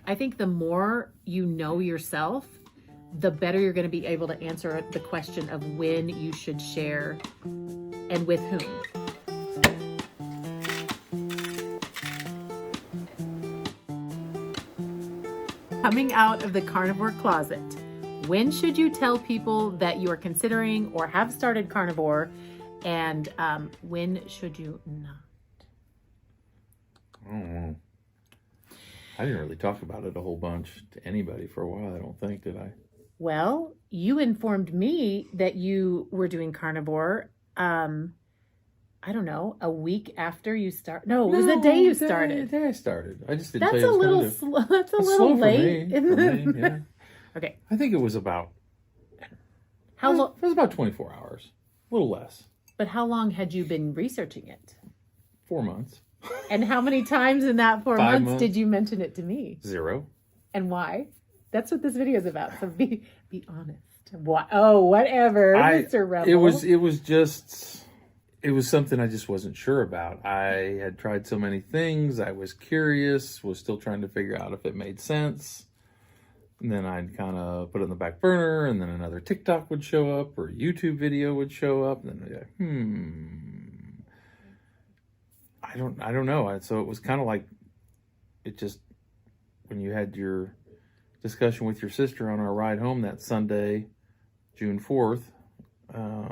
I think the more you know yourself, the better you're going to be able to answer the question of when you should share and with whom. Coming out of the carnivore closet. When should you tell people that you are considering or have started carnivore, and when should you not? I don't know. I didn't really talk about it a whole bunch to anybody for a while, I don't think, did I? Well, you informed me that you were doing carnivore, I don't know, a week after you start. No, it was the day you started. The day I started. I just didn't That's tell you a little that's a little late. For me, yeah. Okay. I think it was about How long? It was about 24 hours. A little less. But how long had you been researching it? 4 months. And how many times in that 4 months did you mention it to me? 0. And why? That's what this video is about. So be honest. What? Oh, whatever, Mr. Rebel. It was something I just wasn't sure about. I had tried so many things. I was curious, was still trying to figure out if it made sense. And then I'd kind of put it in the back burner, and then another TikTok would show up or a YouTube video would show up. And then I'd be like, I don't know. So it was kind of like, when you had your discussion with your sister on our ride home that Sunday, June 4th, I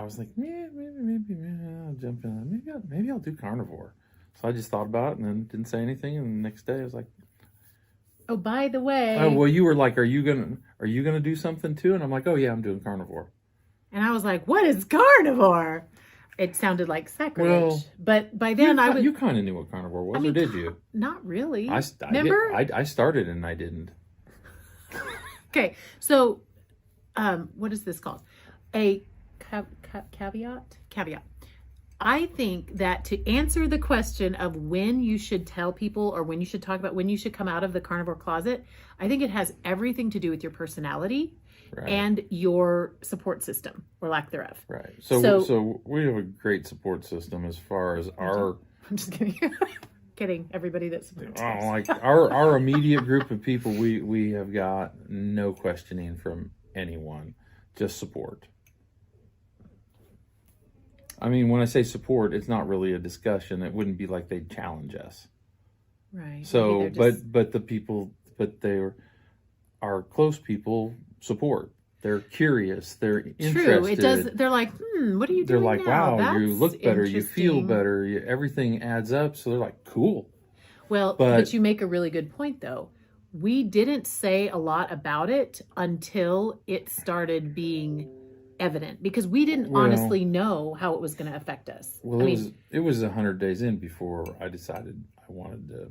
was like, maybe I'll jump in. Maybe I'll do carnivore. So I just thought about it and then didn't say anything. And the next day I was like, oh, by the way. Oh, well, you were like, are you gonna do something too? And I'm like, oh yeah, I'm doing carnivore. And I was like, what is carnivore? It sounded like sacrilege. Well, but by then you kind of knew what carnivore was, or did you? Not really. Remember? I started and I didn't. Okay, so what is this called? A caveat. I think that to answer the question of when you should tell people or when you should talk about when you should come out of the carnivore closet, I think it has everything to do with your personality and your support system or lack thereof. Right. So we have a great support system as far as our... I'm just kidding. Kidding. Everybody that supports us. Like our immediate group of people, we have got no questioning from anyone, just support. I mean, when I say support, it's not really a discussion. It wouldn't be like they'd challenge us. Right. So, our close people support. They're curious. They're interested. True. It does. They're like, what are you doing? They're like, now? wow, That's you look better. You feel better. Everything adds up. So they're like, cool. Well, but you make a really good point, though. We didn't say a lot about it until it started being evident, because we didn't honestly know how it was going to affect us. Well, it was 100 days in before I decided I wanted to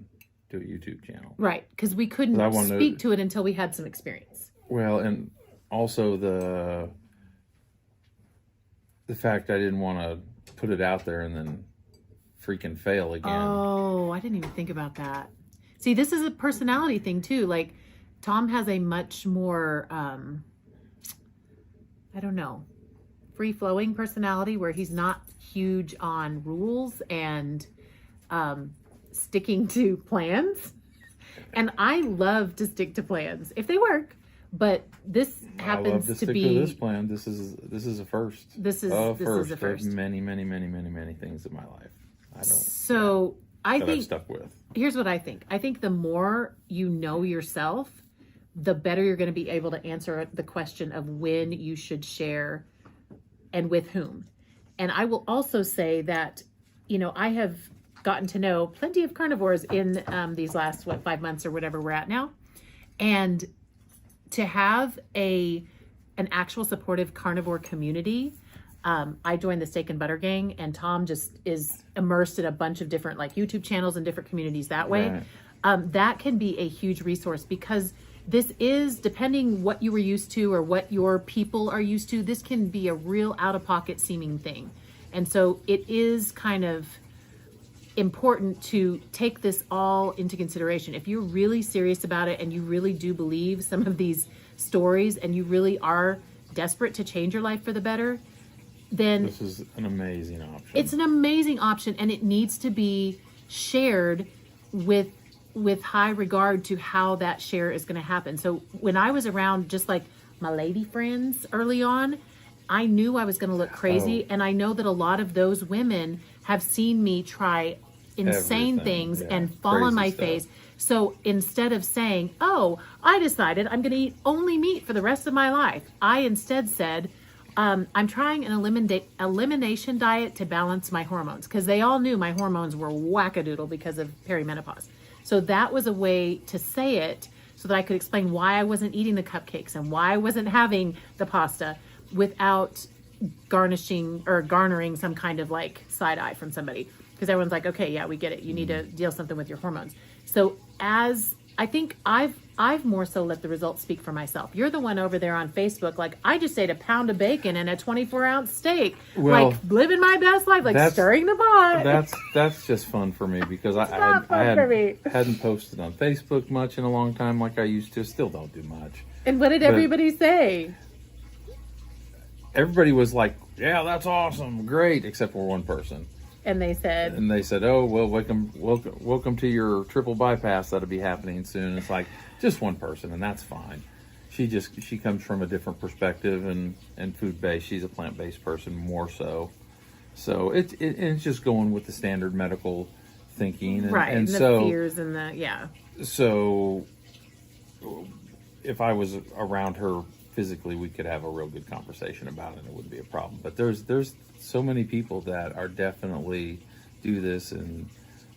do a YouTube channel. Right, because we couldn't speak to it until we had some experience. Well, and also the fact I didn't want to put it out there and then freaking fail again. Oh, I didn't even think about that. See, this is a personality thing too. Like, Tom has a much more I don't know, free-flowing personality where he's not huge on rules and sticking to plans. And I love to stick to plans if they work. But this happens to be to this plan. This is a first. This is a first of many things in my life. I've stuck with. Here's what I think. I think the more you know yourself, the better you're going to be able to answer the question of when you should share and with whom. And I will also say that, I have gotten to know plenty of carnivores in these last, 5 months or whatever we're at now. And to have an actual supportive carnivore community, I joined the Steak and Butter Gang, and Tom just is immersed in a bunch of different YouTube channels and different communities that way. Right. That can be a huge resource, because this is, depending what you were used to or what your people are used to, this can be a real out-of-pocket seeming thing. And so it is kind of important to take this all into consideration. If you're really serious about it and you really do believe some of these stories and you really are desperate to change your life for the better, then this is an amazing option. It's an amazing option, and it needs to be shared with with high regard to how that share is going to happen. So when I was around just like my lady friends early on, I knew I was going to look crazy. And I know that a lot of those women have seen me try insane things and fall on my face. So instead of saying, oh, I decided I'm going to eat only meat for the rest of my life, I instead said, I'm trying an elimination diet to balance my hormones, because they all knew my hormones were wackadoodle because of perimenopause. So that was a way to say it so that I could explain why I wasn't eating the cupcakes and why I wasn't having the pasta without garnering some kind of like side eye from somebody. Because everyone's like, okay, yeah, we get it. You need to deal something with your hormones. So as I think I've more so let the results speak for myself. You're the one over there on Facebook. Like, I just ate a pound of bacon and a 24-ounce steak. Well, like living my best life, like stirring the pot. That's just fun for me, because I hadn't posted on Facebook much in a long time like I used to. Still don't do much. And what did everybody say? Everybody was like, yeah, that's awesome, great, except for one person. And they said, oh, well, welcome to your triple bypass that'll be happening soon. It's like, just one person, and that's fine. She comes from a different perspective and food based. She's a plant based person more so. So it's just going with the standard medical thinking, and the so fears and the So if I was around her physically, we could have a real good conversation about it, and it wouldn't be a problem. But there's so many people that are definitely do this, and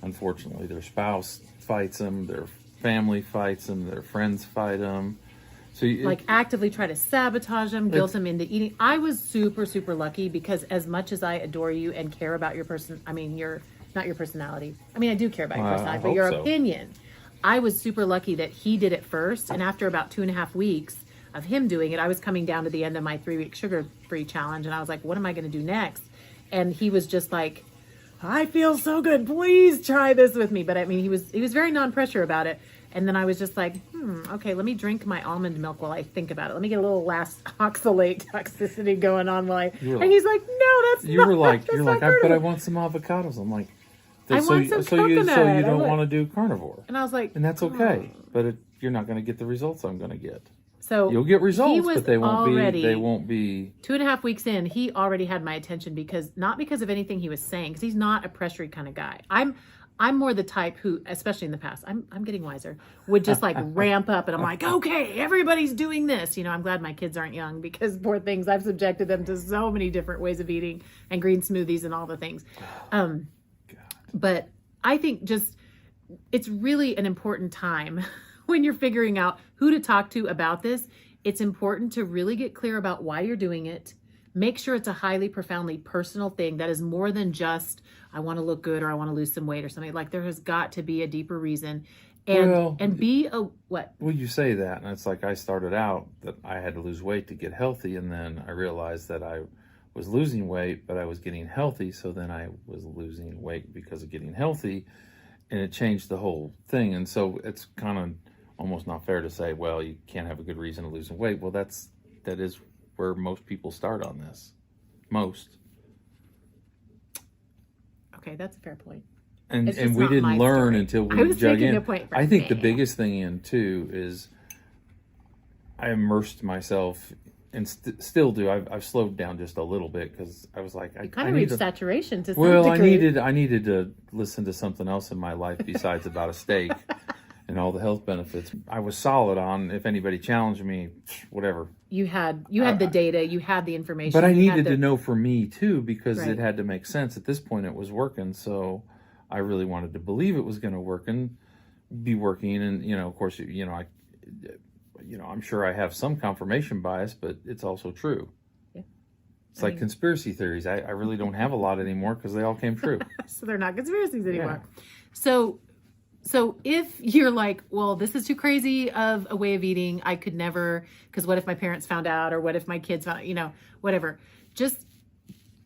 unfortunately their spouse fights them, their family fights them, their friends fight them. So actively try to sabotage them, guilt them into eating. I was super, super lucky, because as much as I adore you and care about your not your personality. I mean, I do care about your personality, but your opinion. I was super lucky that he did it first. And after about 2.5 weeks of him doing it, I was coming down to the end of my 3-week sugar-free challenge, and I was like, what am I going to do next? And he was just like, I feel so good, please try this with me. But I mean, he was very non-pressure about it. And then I was just like, okay, let me drink my almond milk while I think about it. Let me get a little last oxalate toxicity going on and he's like, no, that's you're like, but I want some avocados. I'm like, I want some coconut. So you don't want to do carnivore. And I was like, and that's okay, but you're not going to get the results I'm going to get. So you'll get results, but they won't be 2.5 weeks in. He already had my attention, not because of anything he was saying, because he's not a pressury kind of guy. I'm more the type who, especially in the past, I'm getting wiser, would just like ramp up, and I'm like, okay, everybody's doing this. I'm glad my kids aren't young, because poor things, I've subjected them to so many different ways of eating and green smoothies and all the things. But I think it's really an important time when you're figuring out who to talk to about this. It's important to really get clear about why you're doing it. Make sure it's a highly, profoundly personal thing that is more than just, I want to look good or I want to lose some weight or something. Like, there has got to be a deeper reason. And be a what? Well, you say that, and it's like, I started out that I had to lose weight to get healthy, and then I realized that I was losing weight, but I was getting healthy. So then I was losing weight because of getting healthy, and it changed the whole thing. And so it's kind of almost not fair to say, well, you can't have a good reason to lose weight. Well, that is where most people start on this. Most. Okay, that's a fair point. And we didn't learn until we dug in. I think the biggest thing in too is I immersed myself, and still do. I've slowed down just a little bit, because I was like, I kind of reached saturation to some degree. I needed to listen to something else in my life besides about a steak and all the health benefits. I was solid on, if anybody challenged me, whatever. You had the data, you had the information. But I needed to know for me too, because it had to make sense. At this point, it was working, so I really wanted to believe it was going to work and be working. And of course, I'm sure I have some confirmation bias, but it's also true. Yeah. It's like conspiracy theories. I really don't have a lot anymore, because they all came true. So they're not conspiracies anymore. Yeah. So if you're like, well, this is too crazy of a way of eating, I could never, because what if my parents found out, or what if my kids found, whatever. Just,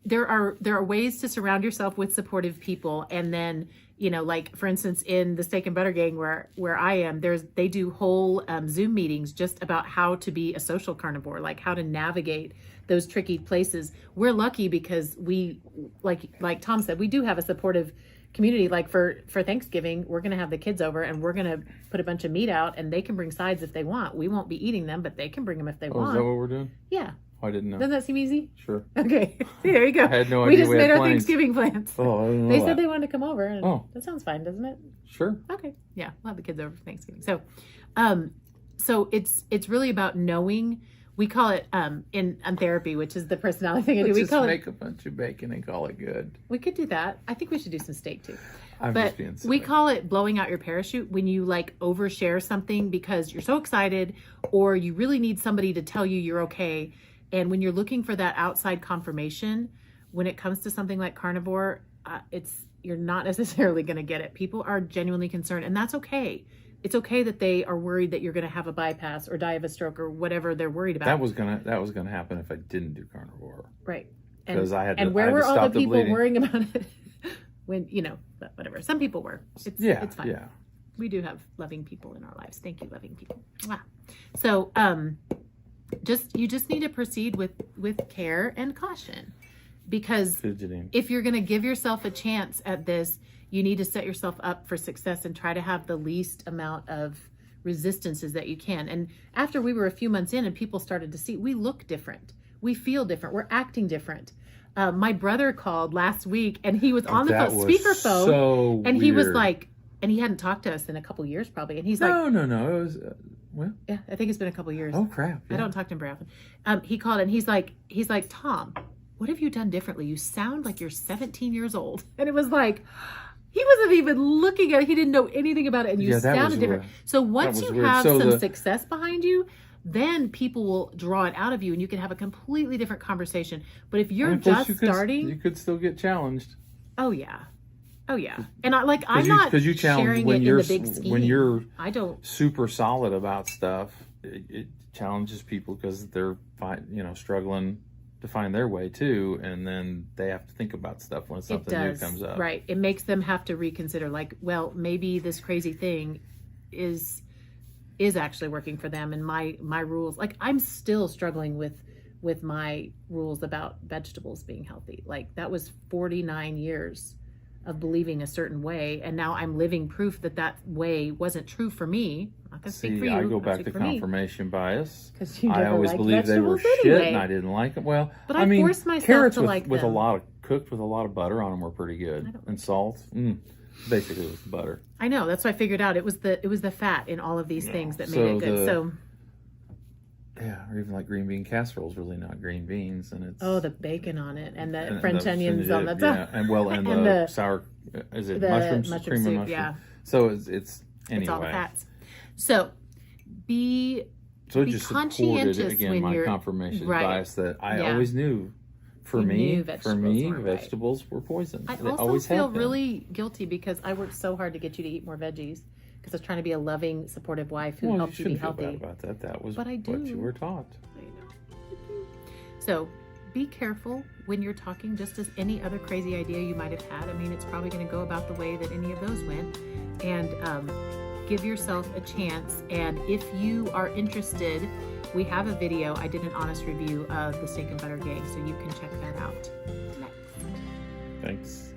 there are ways to surround yourself with supportive people. And then, like for instance, in the Steak and Butter Gang where I am, they do whole Zoom meetings just about how to be a social carnivore, like how to navigate those tricky places. We're lucky because we, like Tom said, we do have a supportive community. Like for Thanksgiving, we're going to have the kids over and we're going to put a bunch of meat out, and they can bring sides if they want. We won't be eating them, but they can bring them if they Oh, want. is that what we're doing? Yeah. I didn't know. Doesn't that seem easy? Sure. Okay. See, there you go. I had no We idea just we had made our plans. Thanksgiving plans. Oh, I didn't know They that. said they wanted to come over, and Oh. that sounds fine, doesn't it? Sure. Okay. Yeah, we'll have the kids over for Thanksgiving. So it's really about knowing. We call it in therapy, which is the personality thing I do. Let's We just call it. make a bunch of bacon and call it good. We could do that. I think we should do some steak too. I'm But just being silly. we call it blowing out your parachute when you like overshare something because you're so excited, or you really need somebody to tell you you're okay. And when you're looking for that outside confirmation, when it comes to something like carnivore, you're not necessarily going to get it. People are genuinely concerned, and that's okay. It's okay that they are worried that you're going to have a bypass or die of a stroke or whatever they're worried about. That was gonna happen if I didn't do carnivore. Right. 'Cause I had to- and where I had were to all stop the the people bleeding. worrying about it? When, but whatever. Some people were. It's fine. Yeah. We do have loving people in our lives. Thank you, loving people. Mwah. So, you just need to proceed with care and caution, because Fidgeting. if you're going to give yourself a chance at this, you need to set yourself up for success and try to have the least amount of resistances that you can. And after we were a few months in and people started to see, we look different, we feel different, we're acting different. My brother called last week and he was on the That phone, was speakerphone, so and he was weird. like, and he hadn't talked to us in a couple years probably, and he's like, No. It was well. yeah, I think it's been a couple years. Oh crap! I yeah. don't talk to him very often. He called and he's like, Tom, what have you done differently? You sound like you're 17 years old. And it was like, he wasn't even looking at it. He didn't know anything about it. And you Yeah, that was sounded different. weird. So once was you weird. have So some the- success behind you, then people will draw it out of you and you can have a completely different conversation. But if you're And plus just you starting, could still get challenged. oh yeah. And I'm not because you challenge sharing when it you're in the big scheme. when you're I don't. super solid about stuff. It challenges people because they're struggling to find their way too, and then they have to think about stuff when something new comes up. Right. It makes them have to reconsider, like, well, maybe this crazy thing is actually working for them, and my rules, like, I'm still struggling with my rules about vegetables being healthy. Like, that was 49 years of believing a certain way, and now I'm living proof that way wasn't true for me. I'm not gonna speak for you. I go I'll back speak to for me. confirmation bias. 'Cause you I never always liked believed they were vegetables shit, anyway. and I didn't like them. Well, But I I mean, forced myself carrots to with, like with a them. lot of cooked with a lot of butter on them were pretty good, and salt. Basically, it was butter. I know. That's what I figured out. It was the fat in all of these things that made it good. Yeah, or even like green bean casserole is really not green beans, and it's The bacon on it and the and French the onions on the top. yeah, and And the sour is it the mushrooms, mushroom cream soup, and mushroom. yeah. So it's anyway. It's all the fats. So be So be just supported conscientious again when my you're- confirmation right. bias that I Yeah. always knew. For You me, knew vegetables weren't right. vegetables were poison. I They also always feel have been. really guilty because I worked so hard to get you to eat more veggies because I was trying to be a loving, supportive wife who Well, you helps you be shouldn't feel healthy. bad about that. That was But I what you do. were taught. I know. So be careful when you're talking, just as any other crazy idea you might have had. I mean, it's probably going to go about the way that any of those went. And give yourself a chance. And if you are interested, we have a video. I did an honest review of the Steak and Butter Gang, so you can check that out. Thanks.